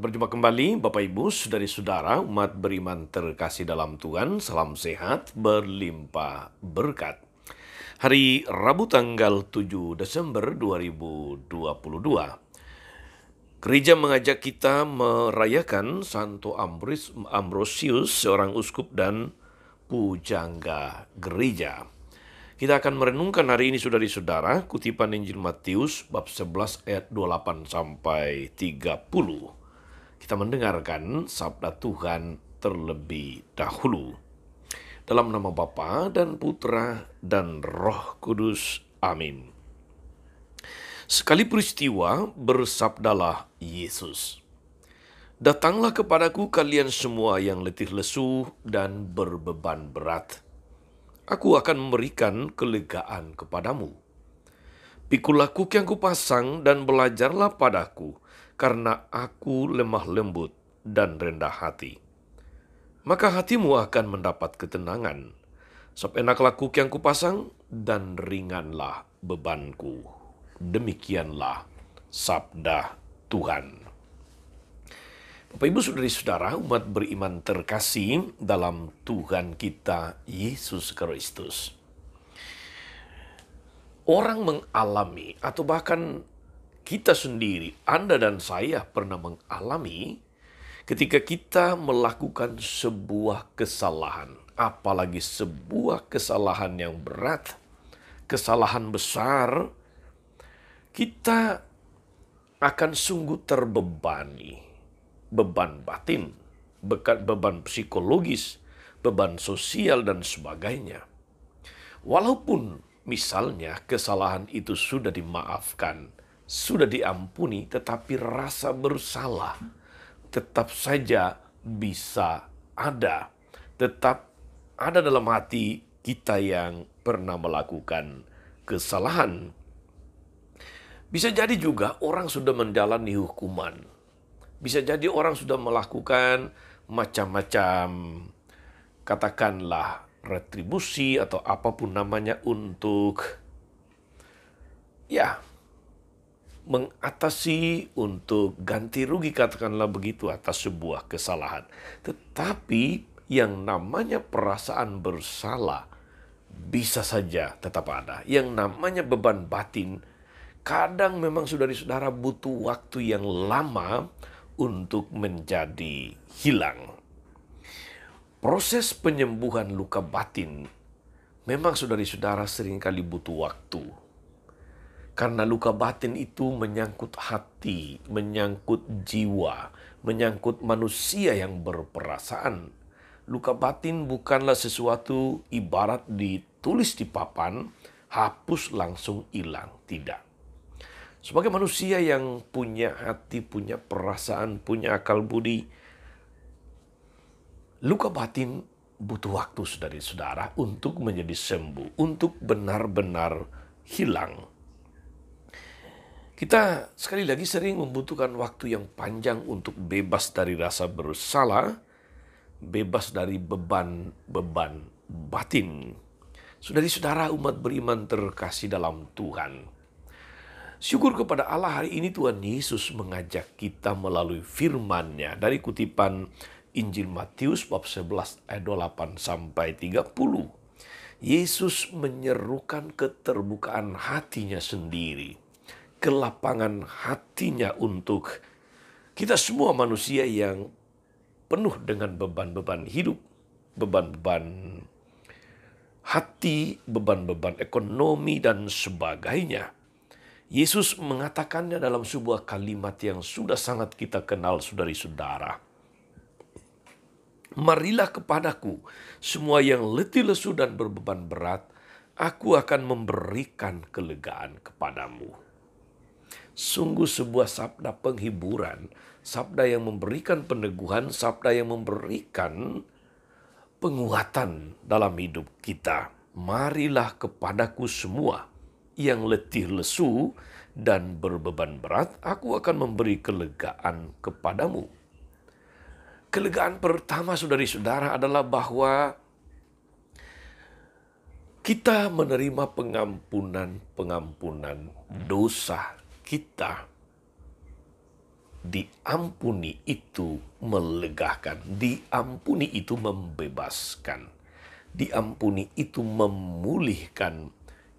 berjumpa kembali Bapak Ibu, saudara-saudara, umat beriman terkasih dalam Tuhan. Salam sehat, berlimpah berkat. Hari Rabu tanggal 7 Desember 2022. Gereja mengajak kita merayakan Santo Ambrosius, seorang uskup dan pujangga gereja. Kita akan merenungkan hari ini saudara-saudara, kutipan Injil Matius bab 11 ayat 28 sampai 30. Kita mendengarkan sabda Tuhan terlebih dahulu. Dalam nama Bapa dan Putra dan Roh Kudus. Amin. Sekali peristiwa bersabdalah Yesus, "Datanglah kepadaku kalian semua yang letih lesu dan berbeban berat. Aku akan memberikan kelegaan kepadamu. Pikulah kuk yang kupasang dan belajarlah padaku, karena aku lemah lembut dan rendah hati. Maka hatimu akan mendapat ketenangan. Sebab enaklah kuk yang kupasang dan ringanlah bebanku." Demikianlah sabda Tuhan. Bapak Ibu saudari-saudara, umat beriman terkasih dalam Tuhan kita Yesus Kristus. Orang mengalami atau bahkan kita sendiri, Anda dan saya pernah mengalami ketika kita melakukan sebuah kesalahan, apalagi sebuah kesalahan yang berat, kesalahan besar, kita akan sungguh terbebani. Beban batin, beban psikologis, beban sosial, dan sebagainya. Walaupun misalnya kesalahan itu sudah dimaafkan, sudah diampuni, tetapi rasa bersalah tetap saja bisa ada. Tetap ada dalam hati kita yang pernah melakukan kesalahan. Bisa jadi juga orang sudah menjalani hukuman. Bisa jadi orang sudah melakukan macam-macam, katakanlah retribusi atau apapun namanya untuk mengatasi, untuk ganti rugi, katakanlah begitu, atas sebuah kesalahan. Tetapi yang namanya perasaan bersalah bisa saja tetap ada. Yang namanya beban batin kadang memang saudara-saudara butuh waktu yang lama untuk menjadi hilang. Proses penyembuhan luka batin memang saudara-saudara seringkali butuh waktu. Karena luka batin itu menyangkut hati, menyangkut jiwa, menyangkut manusia yang berperasaan. Luka batin bukanlah sesuatu ibarat ditulis di papan, hapus langsung hilang. Tidak. Sebagai manusia yang punya hati, punya perasaan, punya akal budi, luka batin butuh waktu saudara-saudara untuk menjadi sembuh, untuk benar-benar hilang. Kita sekali lagi sering membutuhkan waktu yang panjang untuk bebas dari rasa bersalah, bebas dari beban-beban batin. Saudari-saudara umat beriman terkasih dalam Tuhan. Syukur kepada Allah, hari ini Tuhan Yesus mengajak kita melalui firman-Nya dari kutipan Injil Matius bab 11 ayat 28 sampai 30. Yesus menyerukan keterbukaan hatinya sendiri, kelapangan hatinya untuk kita semua manusia yang penuh dengan beban-beban hidup, beban-beban hati, beban-beban ekonomi, dan sebagainya. Yesus mengatakannya dalam sebuah kalimat yang sudah sangat kita kenal saudari-saudara. "Marilah kepadaku semua yang letih lesu dan berbeban berat, aku akan memberikan kelegaan kepadamu." Sungguh sebuah sabda penghiburan, sabda yang memberikan peneguhan, sabda yang memberikan penguatan dalam hidup kita. Marilah kepadaku semua yang letih lesu dan berbeban berat, aku akan memberi kelegaan kepadamu. Kelegaan pertama saudari-saudara adalah bahwa kita menerima pengampunan dosa kita Diampuni itu melegakan, diampuni itu membebaskan, diampuni itu memulihkan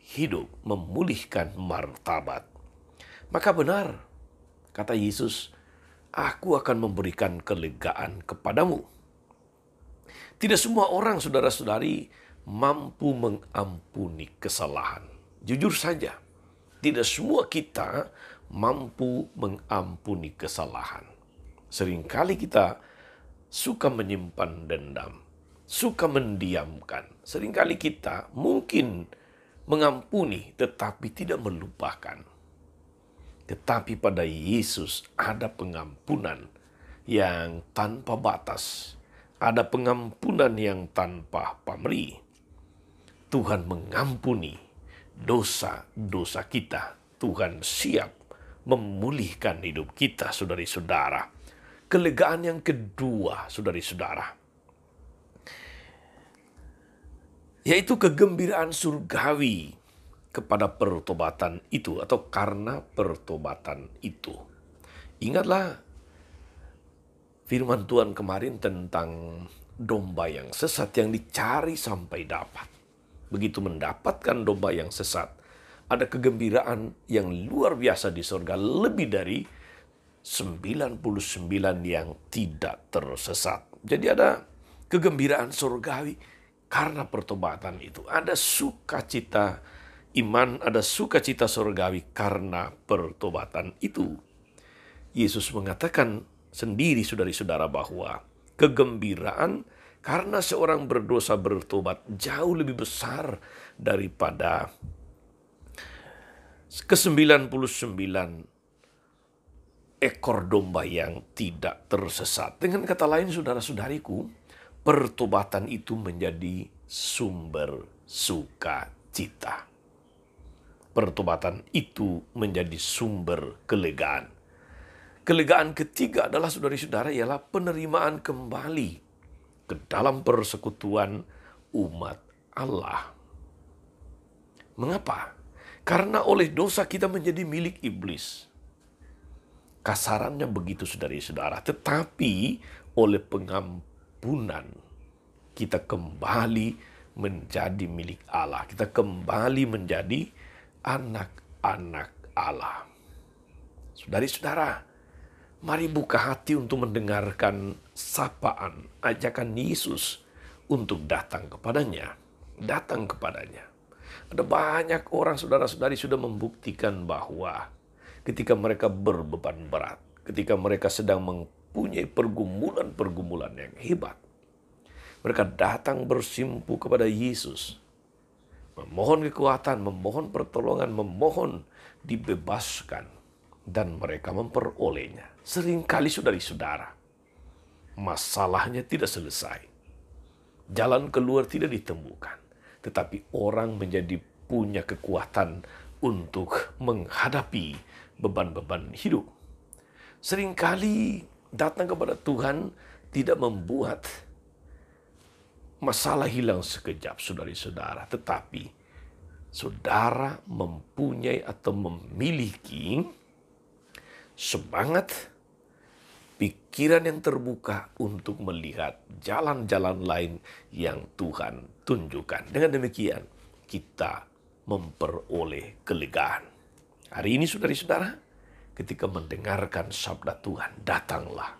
hidup, memulihkan martabat. Maka benar, kata Yesus, aku akan memberikan kelegaan kepadamu. Tidak semua orang, saudara-saudari, mampu mengampuni kesalahan. Jujur saja, tidak semua kita mampu mengampuni kesalahan. Seringkali kita suka menyimpan dendam, suka mendiamkan. Seringkali kita mungkin mengampuni tetapi tidak melupakan. Tetapi pada Yesus ada pengampunan yang tanpa batas. Ada pengampunan yang tanpa pamrih. Tuhan mengampuni dosa-dosa kita. Tuhan siap memulihkan hidup kita, saudari-saudara. Kelegaan yang kedua, saudari-saudara, yaitu kegembiraan surgawi kepada pertobatan itu atau karena pertobatan itu. Ingatlah firman Tuhan kemarin tentang domba yang sesat yang dicari sampai dapat. Begitu mendapatkan domba yang sesat, ada kegembiraan yang luar biasa di surga, lebih dari 99 yang tidak tersesat. Jadi ada kegembiraan surgawi karena pertobatan itu. Ada sukacita iman, ada sukacita surgawi karena pertobatan itu. Yesus mengatakan sendiri, saudari-saudara, bahwa kegembiraan karena seorang berdosa bertobat jauh lebih besar daripada ke-99 ekor domba yang tidak tersesat. Dengan kata lain, saudara-saudariku, pertobatan itu menjadi sumber sukacita. Pertobatan itu menjadi sumber kelegaan. Kelegaan ketiga adalah, saudari-saudara, ialah penerimaan kembali ke dalam persekutuan umat Allah. Mengapa? Karena oleh dosa kita menjadi milik iblis. Kasarannya begitu, saudari-saudara. Tetapi oleh pengampunan kita kembali menjadi milik Allah. Kita kembali menjadi anak-anak Allah. Saudari-saudara, mari buka hati untuk mendengarkan sapaan, ajakan Yesus untuk datang kepadanya. Datang kepadanya. Ada banyak orang, saudara-saudari, sudah membuktikan bahwa ketika mereka berbeban berat, ketika mereka sedang mempunyai pergumulan-pergumulan yang hebat, mereka datang bersimpu kepada Yesus, memohon kekuatan, memohon pertolongan, memohon dibebaskan, dan mereka memperolehnya. Seringkali, saudari-saudara, masalahnya tidak selesai. Jalan keluar tidak ditemukan. Tetapi orang menjadi punya kekuatan untuk menghadapi beban-beban hidup. Seringkali datang kepada Tuhan tidak membuat masalah hilang sekejap, saudari-saudara. Tetapi saudara mempunyai atau memiliki semangat, pikiran yang terbuka untuk melihat jalan-jalan lain yang Tuhan tunjukkan. Dengan demikian, kita memperoleh kelegaan. Hari ini, saudari-saudara, ketika mendengarkan sabda Tuhan, datanglah,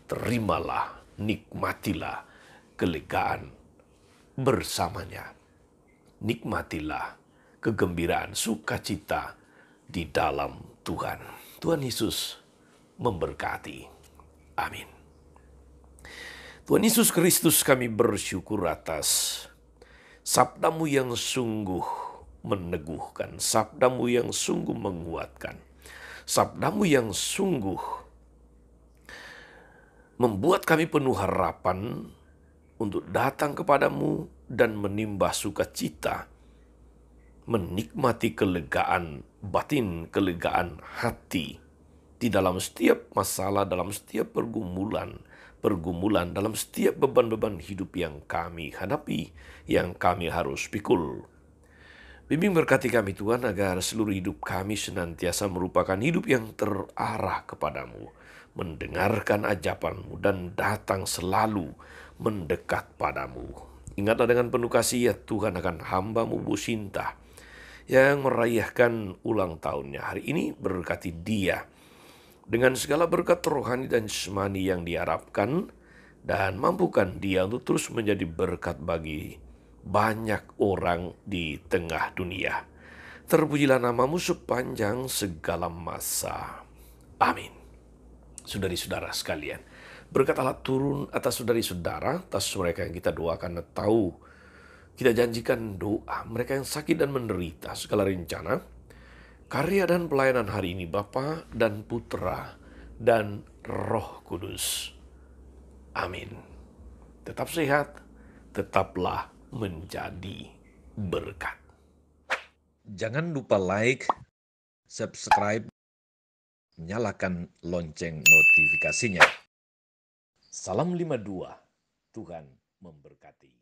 terimalah, nikmatilah kelegaan bersamanya. Nikmatilah kegembiraan, sukacita di dalam Tuhan. Tuhan Yesus memberkati. Amin. Tuhan Yesus Kristus, kami bersyukur atas sabdamu yang sungguh meneguhkan, sabdamu yang sungguh menguatkan, sabdamu yang sungguh membuat kami penuh harapan untuk datang kepadamu dan menimba sukacita, menikmati kelegaan batin, kelegaan hati, di dalam setiap masalah, dalam setiap pergumulan, dalam setiap beban-beban hidup yang kami hadapi, yang kami harus pikul. Bimbing berkati kami Tuhan, agar seluruh hidup kami senantiasa merupakan hidup yang terarah kepadamu. mendengarkan ajapanmu, dan datang selalu mendekat padamu. Ingatlah dengan penuh kasih ya Tuhan akan hamba-Mu Bu Sinta yang merayakan ulang tahunnya hari ini. Berkati dia dengan segala berkat rohani dan jasmani yang diharapkan, dan mampukan dia untuk terus menjadi berkat bagi banyak orang di tengah dunia. Terpujilah namamu sepanjang segala masa. Amin. Saudari-saudara sekalian, berkat Allah turun atas saudari-saudara, atas mereka yang kita doakan, tahu kita janjikan doa mereka yang sakit dan menderita segala rencana, karya dan pelayanan hari ini Bapa dan Putra dan Roh Kudus. Amin. Tetap sehat, tetaplah menjadi berkat. Jangan lupa like, subscribe, nyalakan lonceng notifikasinya. Salam 52, Tuhan memberkati.